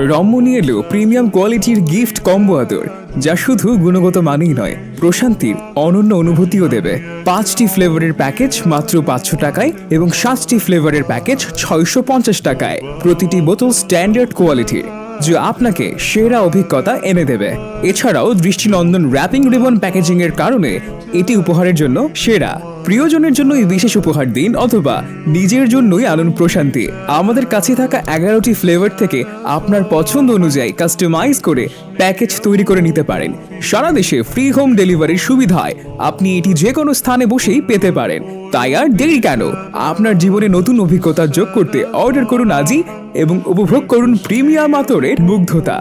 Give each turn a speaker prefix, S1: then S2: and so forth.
S1: রম্য এলো প্রিমিয়াম কোয়ালিটির গিফট কম্বো আদর, যা শুধু গুণগত মানেই নয়, প্রশান্তির অনন্য অনুভূতিও দেবে। 5টি ফ্লেভারের প্যাকেজ মাত্র 500 টাকায় এবং 7টি ফ্লেভারের প্যাকেজ 650 টাকায়। প্রতিটি বোতল স্ট্যান্ডার্ড কোয়ালিটির, যা আপনাকে সেরা অভিজ্ঞতা এনে দেবে। এছাড়াও দৃষ্টিনন্দন র্যাপিং রিবন প্যাকেজিং এর কারণে এটি উপহারের জন্য সেরা। প্রিয়জনের জন্য এই বিশেষ উপহার দিন অথবা নিজের জন্যই আনুন প্রশান্তি। আমাদের কাছে থাকা 11টি ফ্লেভার থেকে আপনার পছন্দ অনুযায়ী কাস্টমাইজ করে প্যাকেজ তৈরি করে নিতে পারেন। সারা দেশে ফ্রি হোম ডেলিভারির সুবিধায় আপনি এটি যে কোনো স্থানে বসেই পেতে পারেন। তাই আর দেরি কেন? আপনার জীবনে নতুন অভিজ্ঞতা যোগ করতে অর্ডার করুন আজই এবং উপভোগ করুন প্রিমিয়াম আতরের মুগ্ধতা।